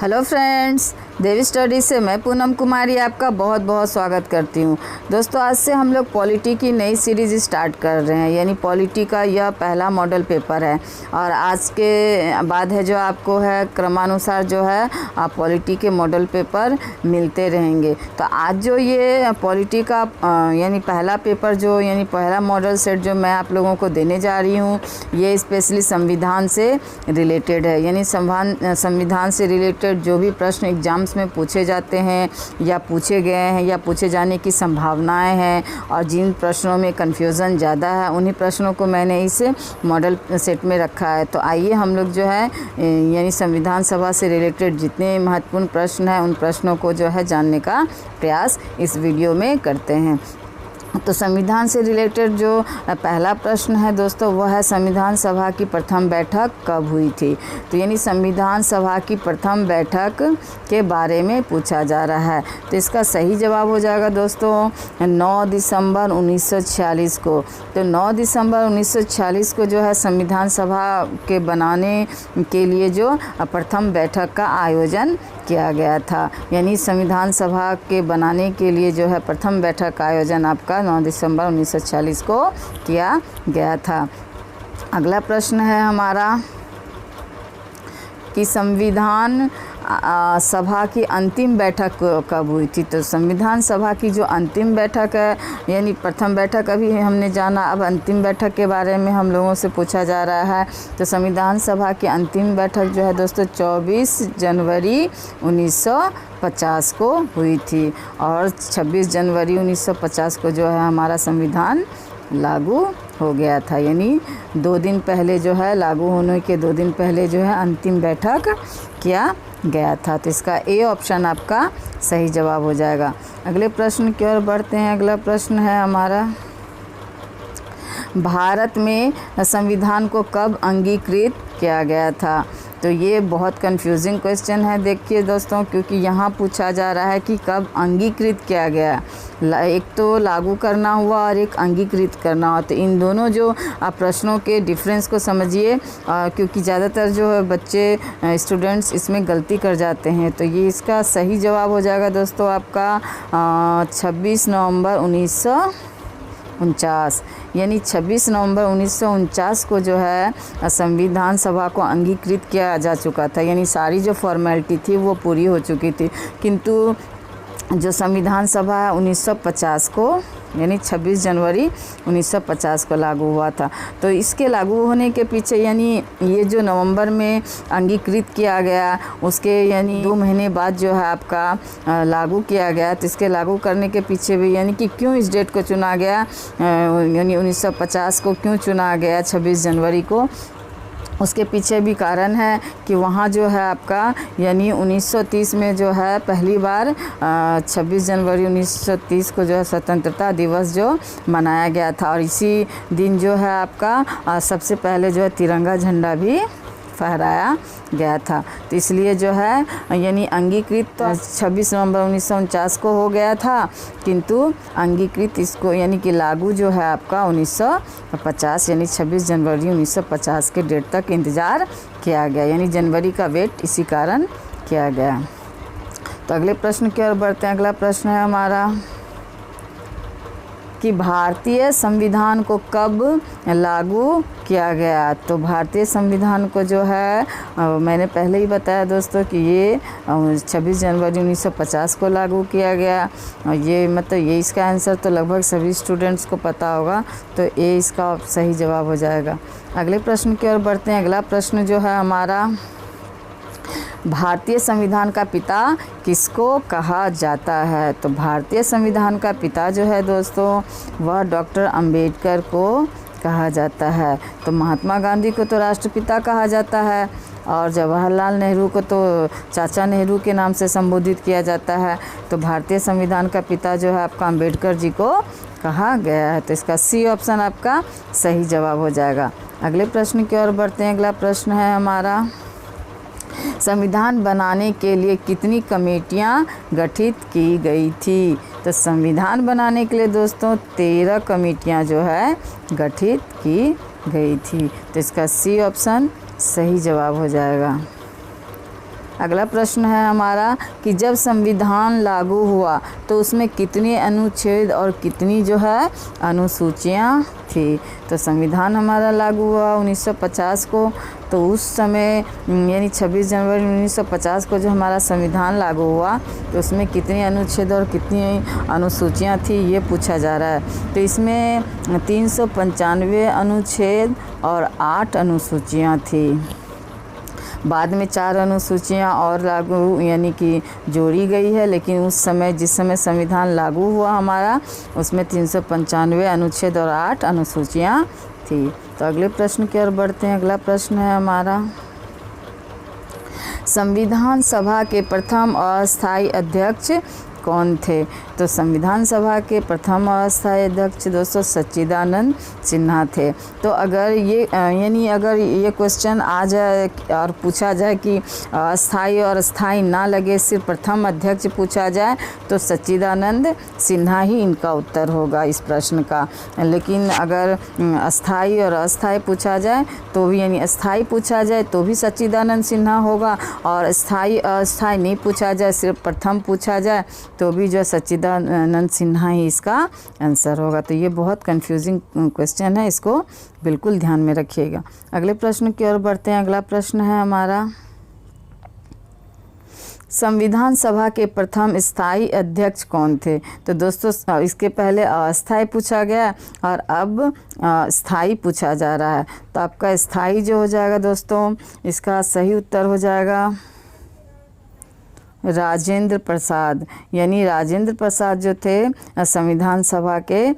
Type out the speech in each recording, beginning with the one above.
Hello friends, देवी study से मैं पूनम कुमारी आपका बहुत बहुत स्वागत करती हूँ। दोस्तों, आज से हम लोग पॉलिटी की नई सीरीज़ स्टार्ट कर रहे हैं, यानी पॉलिटी का यह पहला मॉडल पेपर है और आज के बाद है जो आपको है क्रमानुसार जो है आप पॉलिटी के मॉडल पेपर मिलते रहेंगे। तो आज जो ये पॉलिटी का यानी पहला पेपर जो यानी पहला मॉडल सेट जो मैं आप लोगों को देने जा रही हूँ, ये स्पेशली संविधान से रिलेटेड है। यानी संविधान से रिलेटेड जो भी प्रश्न एग्जाम्स में पूछे जाते हैं या पूछे गए हैं या पूछे जाने की संभावनाएं हैं और जिन प्रश्नों में कन्फ्यूज़न ज़्यादा है उन्हीं प्रश्नों को मैंने इस मॉडल सेट में रखा है। तो आइए हम लोग जो है यानी संविधान सभा से रिलेटेड जितने महत्वपूर्ण प्रश्न हैं उन प्रश्नों को जो है जानने का प्रयास इस वीडियो में करते हैं। तो संविधान से रिलेटेड जो पहला प्रश्न है दोस्तों, वह है संविधान सभा की प्रथम बैठक कब हुई थी। तो यानी संविधान सभा की प्रथम बैठक के बारे में पूछा जा रहा है। तो इसका सही जवाब हो जाएगा दोस्तों 9 दिसंबर 1946 को। तो 9 दिसंबर 1946 को जो है संविधान सभा के बनाने के लिए जो प्रथम बैठक का आयोजन किया गया था। यानी संविधान सभा के बनाने के लिए जो है प्रथम बैठक का आयोजन आपका 9 दिसंबर 1946 को किया गया था। अगला प्रश्न है हमारा कि संविधान सभा की अंतिम बैठक कब हुई थी। तो संविधान सभा की जो अंतिम बैठक है यानी प्रथम बैठक अभी हमने जाना, अब अंतिम बैठक के बारे में हम लोगों से पूछा जा रहा है। तो संविधान सभा की अंतिम बैठक जो है दोस्तों 24 जनवरी 1950 को हुई थी और 26 जनवरी 1950 को जो है हमारा संविधान लागू हो गया था। यानी 2 दिन पहले जो है लागू होने के 2 दिन पहले जो है अंतिम बैठक किया गया था। तो इसका ए ऑप्शन आपका सही जवाब हो जाएगा। अगले प्रश्न की ओर बढ़ते हैं। अगला प्रश्न है हमारा, भारत में संविधान को कब अंगीकृत किया गया था। तो ये बहुत कंफ्यूजिंग क्वेश्चन है देखिए दोस्तों, क्योंकि यहाँ पूछा जा रहा है कि कब अंगीकृत किया गया। एक तो लागू करना हुआ और एक अंगीकृत करना हुआ। तो इन दोनों जो प्रश्नों के डिफरेंस को समझिए, क्योंकि ज़्यादातर जो है बच्चे स्टूडेंट्स इसमें गलती कर जाते हैं। तो ये इसका सही जवाब हो जाएगा दोस्तों आपका 26 नवंबर 1949। यानी 26 नवंबर 1949 को जो है संविधान सभा को अंगीकृत किया जा चुका था। यानी सारी जो फॉर्मेलिटी थी वो पूरी हो चुकी थी, किंतु जो संविधान सभा है 1950 को यानी 26 जनवरी 1950 को लागू हुआ था। तो इसके लागू होने के पीछे यानी ये जो नवंबर में अंगीकृत किया गया उसके यानी 2 महीने बाद जो है आपका लागू किया गया। तो इसके लागू करने के पीछे भी यानी कि क्यों इस डेट को चुना गया, यानी 1950 को क्यों चुना गया 26 जनवरी को, उसके पीछे भी कारण है कि वहाँ जो है आपका यानी 1930 में जो है पहली बार 26 जनवरी 1930 को जो है स्वतंत्रता दिवस जो मनाया गया था और इसी दिन जो है आपका सबसे पहले जो है तिरंगा झंडा भी फहराया गया था। तो इसलिए जो है यानी अंगीकृत तो 26 नवंबर 1949 को हो गया था, किंतु अंगीकृत इसको यानी कि लागू जो है आपका 1950 यानी 26 जनवरी 1950 के डेट तक इंतज़ार किया गया। यानी जनवरी का वेट इसी कारण किया गया। तो अगले प्रश्न की ओर बढ़ते हैं। अगला प्रश्न है हमारा कि भारतीय संविधान को कब लागू किया गया। तो भारतीय संविधान को जो है मैंने पहले ही बताया दोस्तों कि ये 26 जनवरी 1950 को लागू किया गया। और ये मतलब ये इसका आंसर तो लगभग सभी स्टूडेंट्स को पता होगा। तो ये इसका सही जवाब हो जाएगा। अगले प्रश्न की ओर बढ़ते हैं। अगला प्रश्न जो है हमारा, भारतीय संविधान का पिता किसको कहा जाता है। तो भारतीय संविधान का पिता जो है दोस्तों वह डॉक्टर अंबेडकर को कहा जाता है। तो महात्मा गांधी को तो राष्ट्रपिता कहा जाता है और जवाहरलाल नेहरू को तो चाचा नेहरू के नाम से संबोधित किया जाता है। तो भारतीय संविधान का पिता जो है आपका अंबेडकर जी को कहा गया है। तो इसका सी ऑप्शन आपका सही जवाब हो जाएगा। अगले प्रश्न की ओर बढ़ते हैं। अगला प्रश्न है हमारा, संविधान बनाने के लिए कितनी कमेटियां गठित की गई थी। तो संविधान बनाने के लिए दोस्तों 13 कमेटियां जो है गठित की गई थी। तो इसका सी ऑप्शन सही जवाब हो जाएगा। अगला प्रश्न है हमारा कि जब संविधान लागू हुआ तो उसमें कितने अनुच्छेद और कितनी जो है अनुसूचियाँ थी। तो संविधान हमारा लागू हुआ 1950 को, तो उस समय यानी 26 जनवरी 1950 को जो हमारा संविधान लागू हुआ तो उसमें कितने अनुच्छेद और कितनी अनुसूचियाँ थी ये पूछा जा रहा है। तो इसमें 395 अनुच्छेद और 8 अनुसूचियाँ थी। बाद में 4 अनुसूचियाँ और लागू यानी कि जोड़ी गई है, लेकिन उस समय जिस समय संविधान लागू हुआ हमारा उसमें 395 अनुच्छेद और 8 अनुसूचियाँ थी। तो अगले प्रश्न की ओर बढ़ते हैं। अगला प्रश्न है हमारा, संविधान सभा के प्रथम अस्थायी अध्यक्ष कौन थे। तो संविधान सभा के प्रथम अस्थायी अध्यक्ष दोस्तों सच्चिदानंद सिन्हा थे। तो अगर ये यानी अगर ये क्वेश्चन आ जाए और पूछा जाए कि अस्थायी और स्थायी ना लगे, सिर्फ प्रथम अध्यक्ष पूछा जाए तो सच्चिदानंद सिन्हा ही इनका उत्तर होगा इस प्रश्न का। लेकिन अगर अस्थायी और अस्थायी पूछा जाए तो भी यानी अस्थायी पूछा जाए तो भी सच्चिदानंद सिन्हा होगा, और स्थायी अस्थायी नहीं पूछा जाए सिर्फ प्रथम पूछा जाए तो भी जो सच्चिदानंद सिन्हा ही इसका आंसर होगा। तो ये बहुत कंफ्यूजिंग क्वेश्चन है, इसको बिल्कुल ध्यान में रखिएगा। अगले प्रश्न की ओर बढ़ते हैं। अगला प्रश्न है हमारा, संविधान सभा के प्रथम स्थायी अध्यक्ष कौन थे। तो दोस्तों इसके पहले अस्थायी पूछा गया और अब स्थायी पूछा जा रहा है। तो आपका स्थायी जो हो जाएगा दोस्तों, इसका सही उत्तर हो जाएगा राजेंद्र प्रसाद। यानी राजेंद्र प्रसाद जो थे संविधान सभा के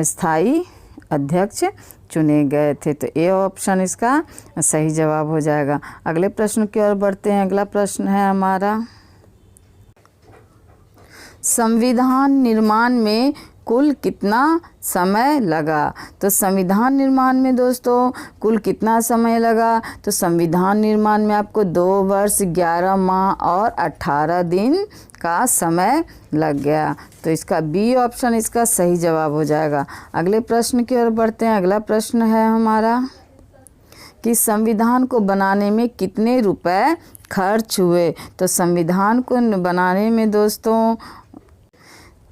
स्थायी अध्यक्ष चुने गए थे। तो ए ऑप्शन इसका सही जवाब हो जाएगा। अगले प्रश्न की ओर बढ़ते हैं। अगला प्रश्न है हमारा, संविधान निर्माण में कुल कितना समय लगा। तो संविधान निर्माण में दोस्तों कुल कितना समय लगा। तो संविधान निर्माण में आपको 2 वर्ष 11 माह और 18 दिन का समय लग गया। तो इसका बी ऑप्शन इसका सही जवाब हो जाएगा। अगले प्रश्न की ओर बढ़ते हैं। अगला प्रश्न है हमारा कि संविधान को बनाने में कितने रुपए खर्च हुए। तो संविधान को बनाने में दोस्तों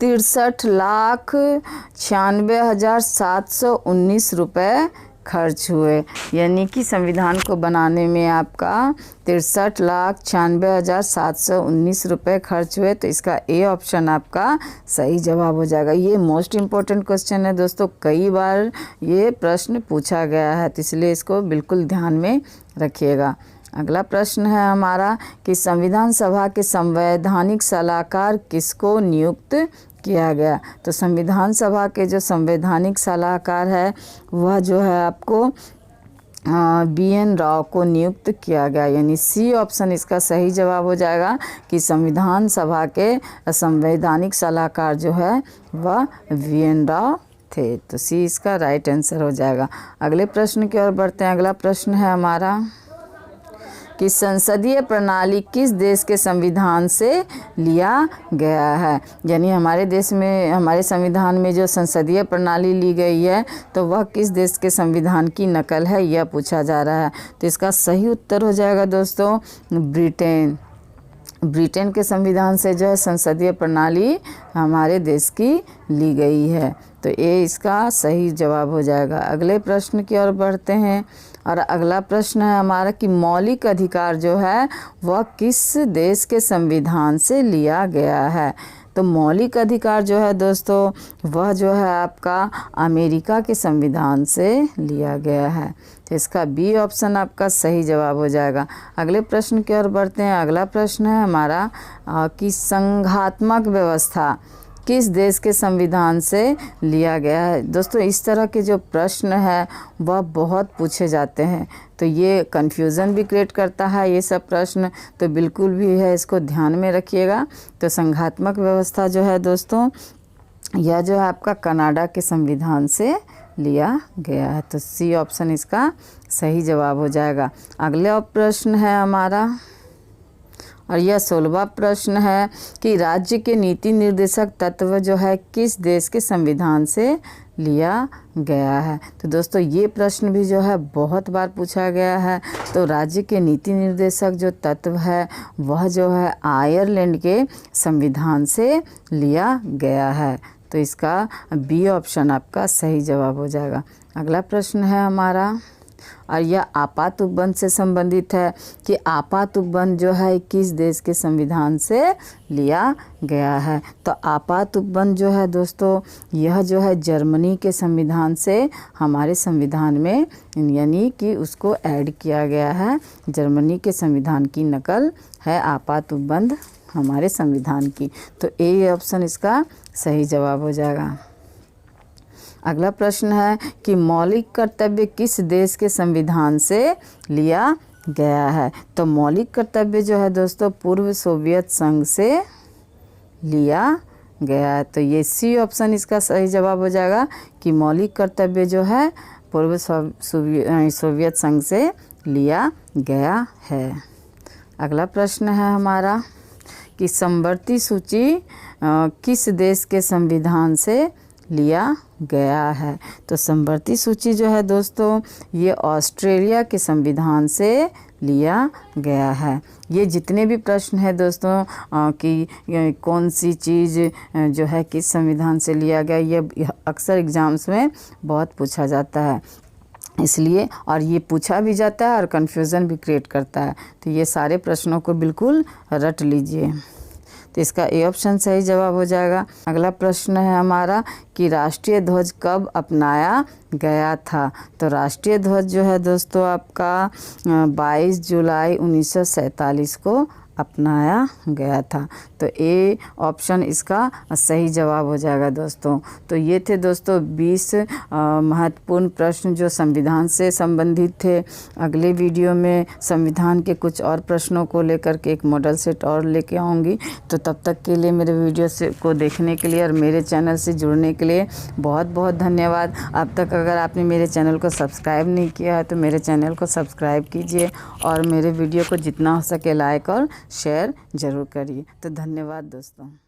63,96,719 रुपये खर्च हुए। यानी कि संविधान को बनाने में आपका 63,96,719 रुपये खर्च हुए। तो इसका ए ऑप्शन आपका सही जवाब हो जाएगा। ये मोस्ट इम्पोर्टेंट क्वेश्चन है दोस्तों, कई बार ये प्रश्न पूछा गया है, तो इसलिए इसको बिल्कुल ध्यान में रखिएगा। अगला प्रश्न है हमारा कि संविधान सभा के संवैधानिक सलाहकार किसको नियुक्त किया गया। तो संविधान सभा के जो संवैधानिक सलाहकार है वह जो है आपको BN राव को नियुक्त किया गया। यानी सी ऑप्शन इसका सही जवाब हो जाएगा कि संविधान सभा के संवैधानिक सलाहकार जो है वह VN राव थे। तो सी इसका राइट आंसर हो जाएगा। अगले प्रश्न की ओर बढ़ते हैं। अगला प्रश्न है हमारा कि संसदीय प्रणाली किस देश के संविधान से लिया गया है। यानी हमारे देश में हमारे संविधान में जो संसदीय प्रणाली ली गई है तो वह किस देश के संविधान की नकल है यह पूछा जा रहा है। तो इसका सही उत्तर हो जाएगा दोस्तों ब्रिटेन। ब्रिटेन के संविधान से जो है संसदीय प्रणाली हमारे देश की ली गई है। तो ये इसका सही जवाब हो जाएगा। अगले प्रश्न की ओर बढ़ते हैं और अगला प्रश्न है हमारा कि मौलिक अधिकार जो है वह किस देश के संविधान से लिया गया है। तो मौलिक अधिकार जो है दोस्तों वह जो है आपका अमेरिका के संविधान से लिया गया है। तो इसका बी ऑप्शन आपका सही जवाब हो जाएगा। अगले प्रश्न की ओर बढ़ते हैं। अगला प्रश्न है हमारा कि संघात्मक व्यवस्था किस देश के संविधान से लिया गया है। दोस्तों इस तरह के जो प्रश्न है वह बहुत पूछे जाते हैं, तो ये कन्फ्यूज़न भी क्रिएट करता है ये सब प्रश्न, तो बिल्कुल भी है इसको ध्यान में रखिएगा। तो संघात्मक व्यवस्था जो है दोस्तों यह जो है आपका कनाडा के संविधान से लिया गया है। तो सी ऑप्शन इसका सही जवाब हो जाएगा। अगला प्रश्न है हमारा और यह 16वां प्रश्न है कि राज्य के नीति निर्देशक तत्व जो है किस देश के संविधान से लिया गया है। तो दोस्तों ये प्रश्न भी जो है बहुत बार पूछा गया है। तो राज्य के नीति निर्देशक जो तत्व है वह जो है आयरलैंड के संविधान से लिया गया है। तो इसका बी ऑप्शन आपका सही जवाब हो जाएगा। अगला प्रश्न है हमारा, और यह आपात उपबंध से संबंधित है कि आपात उपबंध जो है किस देश के संविधान से लिया गया है। तो आपात उपबंध जो है दोस्तों यह जो है जर्मनी के संविधान से हमारे संविधान में यानी कि उसको ऐड किया गया है। जर्मनी के संविधान की नकल है आपात उपबंध हमारे संविधान की। तो ए ऑप्शन इसका सही जवाब हो जाएगा। अगला प्रश्न है कि मौलिक कर्तव्य किस देश के संविधान से लिया गया है। तो मौलिक कर्तव्य जो है दोस्तों पूर्व सोवियत संघ से लिया गया है। तो ये सी ऑप्शन इसका सही जवाब हो जाएगा कि मौलिक कर्तव्य जो है पूर्व सोवियत संघ से लिया गया है। अगला प्रश्न है हमारा कि समवर्ती सूची किस देश के संविधान से लिया गया है। तो समवर्ती सूची जो है दोस्तों ये ऑस्ट्रेलिया के संविधान से लिया गया है। ये जितने भी प्रश्न है दोस्तों कि कौन सी चीज़ जो है किस संविधान से लिया गया, ये अक्सर एग्ज़ाम्स में बहुत पूछा जाता है इसलिए, और ये पूछा भी जाता है और कन्फ्यूज़न भी क्रिएट करता है। तो ये सारे प्रश्नों को बिल्कुल रट लीजिए। तो इसका ए ऑप्शन सही जवाब हो जाएगा। अगला प्रश्न है हमारा कि राष्ट्रीय ध्वज कब अपनाया गया था। तो राष्ट्रीय ध्वज जो है दोस्तों आपका 22 जुलाई 1947 को अपनाया गया था। तो ए ऑप्शन इसका सही जवाब हो जाएगा दोस्तों। तो ये थे दोस्तों 20 महत्वपूर्ण प्रश्न जो संविधान से संबंधित थे। अगले वीडियो में संविधान के कुछ और प्रश्नों को लेकर के एक मॉडल सेट और लेके आऊँगी। तो तब तक के लिए मेरे वीडियो से को देखने के लिए और मेरे चैनल से जुड़ने के लिए बहुत बहुत धन्यवाद। अब तक अगर आपने मेरे चैनल को सब्सक्राइब नहीं किया है तो मेरे चैनल को सब्सक्राइब कीजिए और मेरे वीडियो को जितना हो सके लाइक और शेयर ज़रूर करिए। तो धन्यवाद दोस्तों।